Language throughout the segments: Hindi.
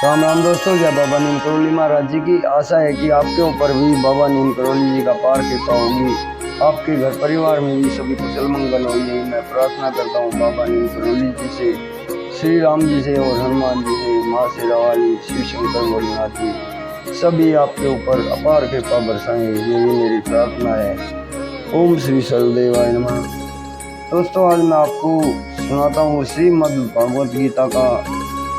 राम राम दोस्तों, जय बाबा नीम करोली महाराज जी की। आशा है कि आपके ऊपर भी बाबा नीम करोली जी का पार कृपा होगी। आपके घर परिवार में भी सभी कुशल मंगल हो, यही मैं प्रार्थना करता हूँ बाबा नीम करोली जी से, श्री राम जी से और हनुमान जी से, माँ शेरावाली, शिव शंकर भोलेनाथ जी सभी आपके ऊपर अपार कृपा बरसाएं, यही मेरी प्रार्थना है। ओम श्री सलदेवाय नमः। दोस्तों, आज मैं आपको सुनाता हूँ श्रीमद् भागवत गीता का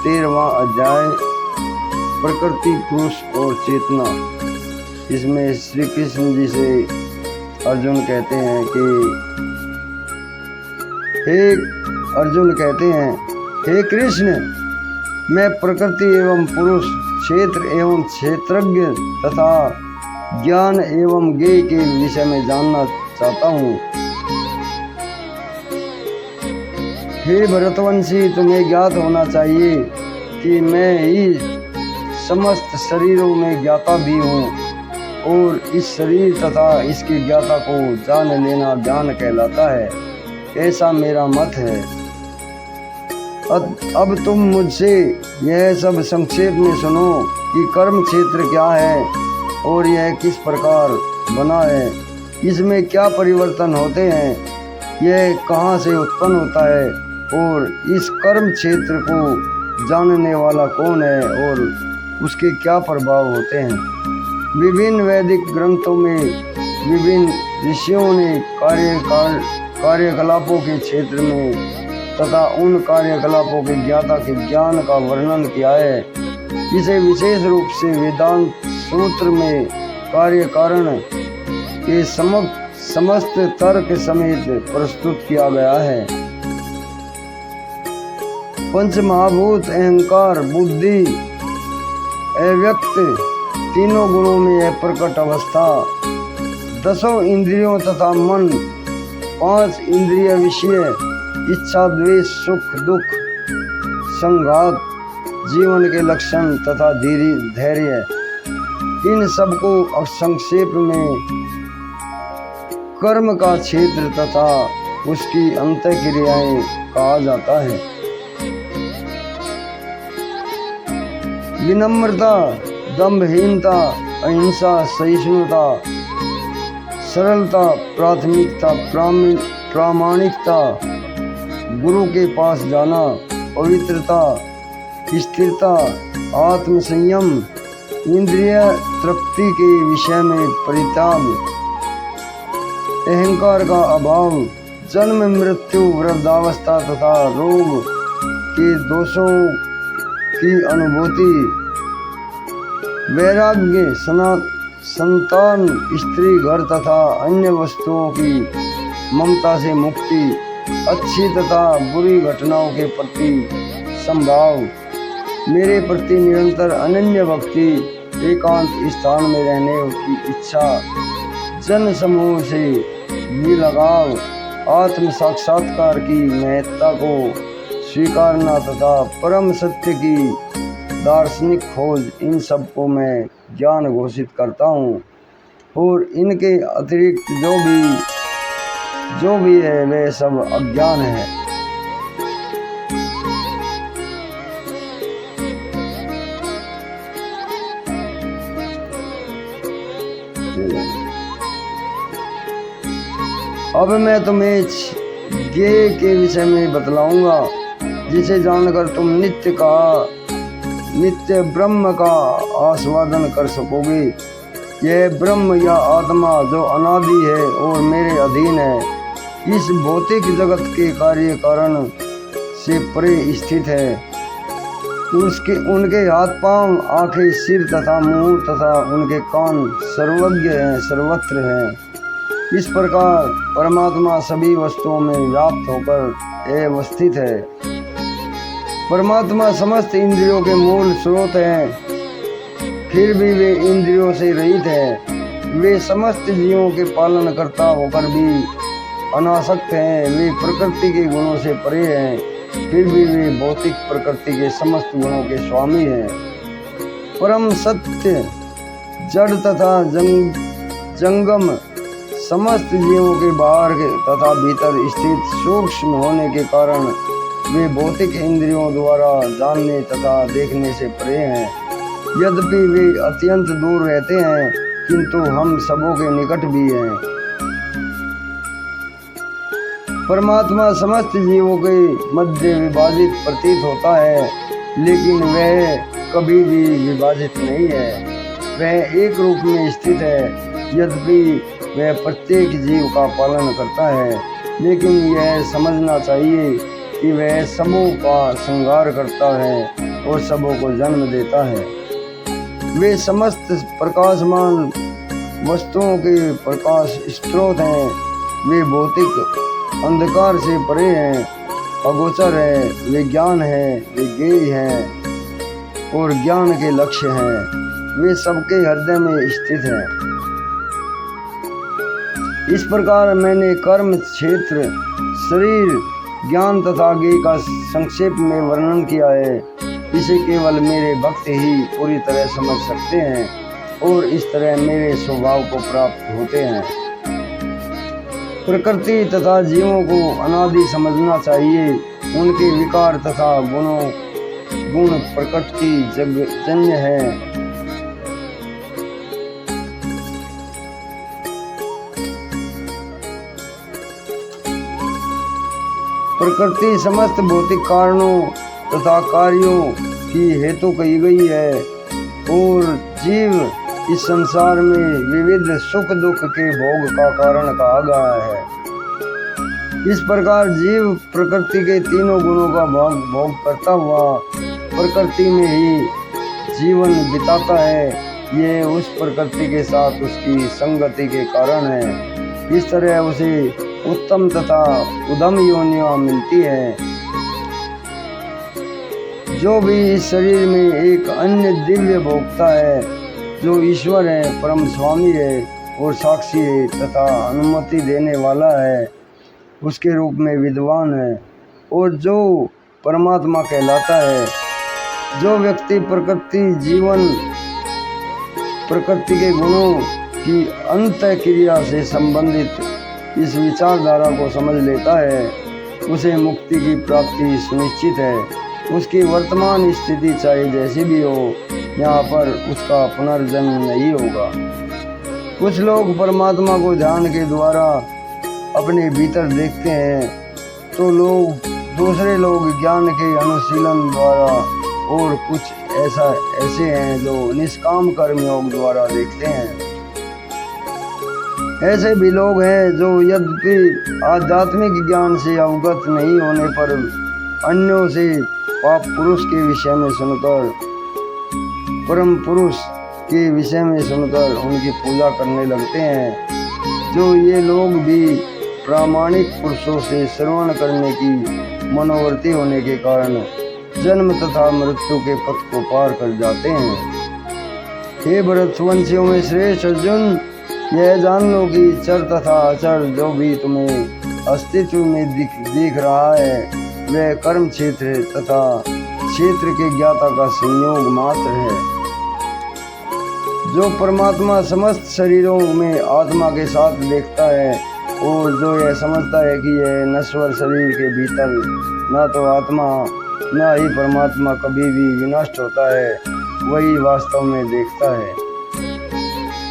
13वां अध्याय, प्रकृति, पुरुष और चेतना। इसमें श्री कृष्ण जी से अर्जुन कहते हैं कि हे कृष्ण, मैं प्रकृति एवं पुरुष, क्षेत्र एवं क्षेत्रज्ञ तथा ज्ञान एवं ज्ञेय के विषय में जानना चाहता हूँ। हे भरतवंशी, तुम्हें ज्ञात होना चाहिए कि मैं ही समस्त शरीरों में ज्ञाता भी हूँ और इस शरीर तथा इसकी ज्ञाता को जान लेना ज्ञान कहलाता है, ऐसा मेरा मत है। अब तुम मुझसे यह सब संक्षेप में सुनो कि कर्म क्षेत्र क्या है और यह किस प्रकार बना है, इसमें क्या परिवर्तन होते हैं, यह कहाँ से उत्पन्न होता है और इस कर्म क्षेत्र को जानने वाला कौन है और उसके क्या प्रभाव होते हैं। विभिन्न वैदिक ग्रंथों में विभिन्न ऋषियों ने कार्यकलापों के क्षेत्र में तथा उन कार्यकलापों के ज्ञाता के ज्ञान का वर्णन किया है। इसे विशेष रूप से वेदांत सूत्र में कार्य कारण के समस्त तर्क समेत प्रस्तुत किया गया है। पंच महाभूत, अहंकार, बुद्धि, अव्यक्त, तीनों गुणों में यह प्रकट अवस्था, 10 इंद्रियों तथा मन, 5 इंद्रिय विषय, इच्छा, द्वेष, सुख दुख, संघात, जीवन के लक्षण तथा धैर्य, इन सबको संक्षेप में कर्म का क्षेत्र तथा उसकी अंतःक्रियाएं कहा जाता है। विनम्रता, दंभहीनता, अहिंसा, सहिष्णुता, सरलता, प्राथमिकता, प्रामाणिकता, गुरु के पास जाना, पवित्रता, स्थिरता, आत्मसंयम, इंद्रिय तृप्ति के विषय में परित्याग, अहंकार का अभाव, जन्म मृत्यु, वृद्धावस्था तथा रोग के दोषों की अनुभूति, वैराग्य, संतान, स्त्री, घर तथा अन्य वस्तुओं की ममता से मुक्ति, अच्छी तथा बुरी घटनाओं के प्रति संभाव, मेरे प्रति निरंतर अनन्य भक्ति, एकांत स्थान में रहने की इच्छा, जन समूह से लगाव, आत्म साक्षात्कार की महत्ता को स्वीकारना तथा परम सत्य की दार्शनिक खोज, इन सब को मैं ज्ञान घोषित करता हूँ और इनके अतिरिक्त जो भी है वह सब अज्ञान है। अब मैं तुम्हें ज्ञेय के विषय में बतलाऊंगा, जिसे जानकर तुम नित्य ब्रह्म का आस्वादन कर सकोगे। यह ब्रह्म या आत्मा जो अनादि है और मेरे अधीन है, इस भौतिक जगत के कार्य कारण से परे स्थित है। उनके हाथ पांव, आंखें, सिर तथा मुंह तथा उनके कान सर्वज्ञ हैं, सर्वत्र हैं। इस प्रकार परमात्मा सभी वस्तुओं में व्याप्त होकर अवस्थित है। परमात्मा समस्त इंद्रियों के मूल स्रोत हैं, फिर भी वे इंद्रियों से रहित हैं। वे समस्त जीवों के पालन करता होकर भी अनासक्त हैं। वे प्रकृति के गुणों से परे हैं, फिर भी वे भौतिक प्रकृति के समस्त गुणों के स्वामी हैं। परम सत्य, जड़ तथा जंगम, समस्त जीवों के बाहर तथा भीतर स्थित सूक्ष्म होने के कारण वे भौतिक इंद्रियों द्वारा जानने तथा देखने से परे हैं। यद्यपि वे अत्यंत दूर रहते हैं, किंतु हम सबों के निकट भी हैं। परमात्मा समस्त जीवों के मध्य विभाजित प्रतीत होता है, लेकिन वह कभी भी विभाजित नहीं है। वह एक रूप में स्थित है, यद्यपि वह प्रत्येक जीव का पालन करता है, लेकिन यह समझना चाहिए कि वह सबों का श्रृंगार करता है और सबों को जन्म देता है। वे समस्त प्रकाशमान वस्तुओं के प्रकाश स्रोत हैं। वे भौतिक अंधकार से परे हैं, अगोचर है, वे ज्ञान है, वे ज्ञेय हैं और ज्ञान के लक्ष्य हैं। वे सबके हृदय में स्थित हैं। इस प्रकार मैंने कर्म, क्षेत्र, शरीर, ज्ञान तथा ज्ञेय का संक्षेप में वर्णन किया है। इसे केवल मेरे भक्त ही पूरी तरह समझ सकते हैं और इस तरह मेरे स्वभाव को प्राप्त होते हैं। प्रकृति तथा जीवों को अनादि समझना चाहिए। उनके विकार तथा गुण प्रकृति जन्य है। प्रकृति समस्त भौतिक कारणों तथा कार्यों की हेतु कही गई है और जीव इस संसार में विविध सुख दुख के भोग का कारण कहा गया है। इस प्रकार जीव प्रकृति के तीनों गुणों का भोग करता हुआ प्रकृति में ही जीवन बिताता है। ये उस प्रकृति के साथ उसकी संगति के कारण है। इस तरह उसे उत्तम तथा उदम योनियां मिलती है। जो भी इस शरीर में एक अन्य दिव्य भोक्ता है, जो ईश्वर है, परम स्वामी है और साक्षी है तथा अनुमति देने वाला है, उसके रूप में विद्वान है और जो परमात्मा कहलाता है। जो व्यक्ति प्रकृति के गुणों की अंतःक्रिया से संबंधित इस विचारधारा को समझ लेता है, उसे मुक्ति की प्राप्ति सुनिश्चित है। उसकी वर्तमान स्थिति चाहे जैसी भी हो, यहाँ पर उसका पुनर्जन्म नहीं होगा। कुछ लोग परमात्मा को ध्यान के द्वारा अपने भीतर देखते हैं, तो दूसरे लोग ज्ञान के अनुशीलन द्वारा और कुछ ऐसे हैं जो निष्काम कर्म योग द्वारा देखते हैं। ऐसे भी लोग हैं जो यद्यपि आध्यात्मिक ज्ञान से अवगत नहीं होने पर अन्यों से पाप पुरुष के विषय में सुनकर, परम पुरुष के विषय में सुनकर उनकी पूजा करने लगते हैं। जो ये लोग भी प्रामाणिक पुरुषों से श्रवण करने की मनोवृत्ति होने के कारण जन्म तथा मृत्यु के पथ को पार कर जाते हैं। हे भरतवंशियों में श्रेष्ठ अर्जुन, यह जान लो कि चर तथा अचर जो भी तुम्हें अस्तित्व में दिख रहा है, वह कर्म क्षेत्र तथा क्षेत्र के ज्ञाता का संयोग मात्र है। जो परमात्मा समस्त शरीरों में आत्मा के साथ देखता है और जो यह समझता है कि यह नश्वर शरीर के भीतर न तो आत्मा न ही परमात्मा कभी भी विनष्ट होता है, वही वास्तव में देखता है।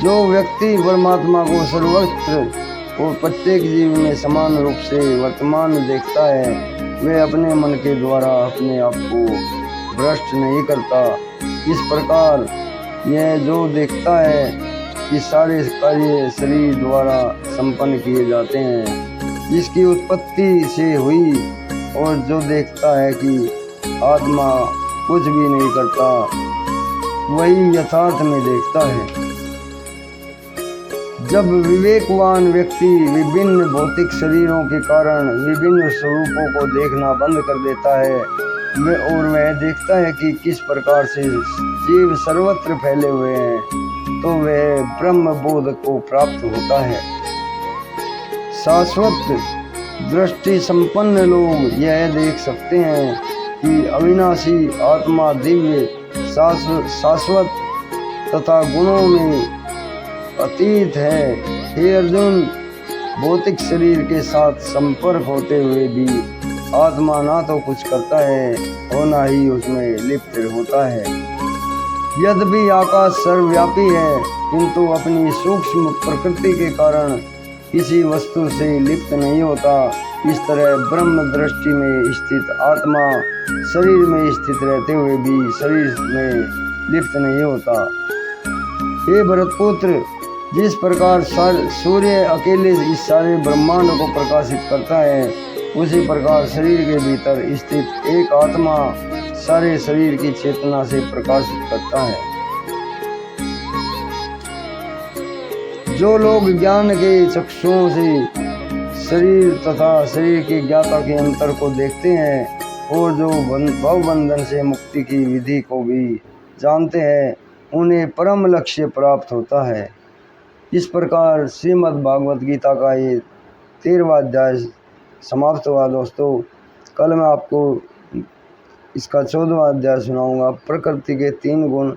जो व्यक्ति परमात्मा को सर्वत्र और प्रत्येक जीव में समान रूप से वर्तमान देखता है, वह अपने मन के द्वारा अपने आप को भ्रष्ट नहीं करता। इस प्रकार यह जो देखता है कि सारे कार्य शरीर द्वारा संपन्न किए जाते हैं, जिसकी उत्पत्ति से हुई, और जो देखता है कि आत्मा कुछ भी नहीं करता, वही यथार्थ में देखता है। जब विवेकवान व्यक्ति विभिन्न भौतिक शरीरों के कारण विभिन्न स्वरूपों को देखना बंद कर देता है और वह देखता है कि किस प्रकार से जीव सर्वत्र फैले हुए हैं, तो वह ब्रह्म बोध को प्राप्त होता है। शाश्वत दृष्टि संपन्न लोग यह देख सकते हैं कि अविनाशी आत्मा दिव्य, शाश्वत तथा गुणों में अतीत है। हे अर्जुन, भौतिक शरीर के साथ संपर्क होते हुए भी आत्मा ना तो कुछ करता है और ना ही उसमें लिप्त होता है। यद्यपि आकाश सर्वव्यापी है, किंतु अपनी सूक्ष्म प्रकृति के कारण किसी वस्तु से लिप्त नहीं होता। इस तरह ब्रह्म दृष्टि में स्थित आत्मा शरीर में स्थित रहते हुए भी शरीर में लिप्त नहीं होता। हे भरतपुत्र, जिस प्रकार सूर्य अकेले इस सारे ब्रह्मांड को प्रकाशित करता है, उसी प्रकार शरीर के भीतर स्थित एक आत्मा सारे शरीर की चेतना से प्रकाशित करता है। जो लोग ज्ञान के चक्षुओं से शरीर तथा शरीर के ज्ञाता के अंतर को देखते हैं और जो भवबंधन से मुक्ति की विधि को भी जानते हैं, उन्हें परम लक्ष्य प्राप्त होता है। इस प्रकार श्रीमद् भागवत गीता का ये 13वां अध्याय समाप्त हुआ। दोस्तों, कल मैं आपको इसका 14वां अध्याय सुनाऊंगा, प्रकृति के 3 गुण।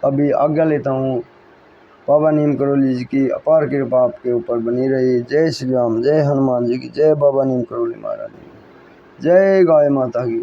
अभी आज्ञा लेता हूँ। बाबा नीम करोली जी की अपार कृपा आपके ऊपर बनी रही। जय श्री राम, जय हनुमान जी की जय, बाबा नीम करोली महाराज जी, जय गाय माता की।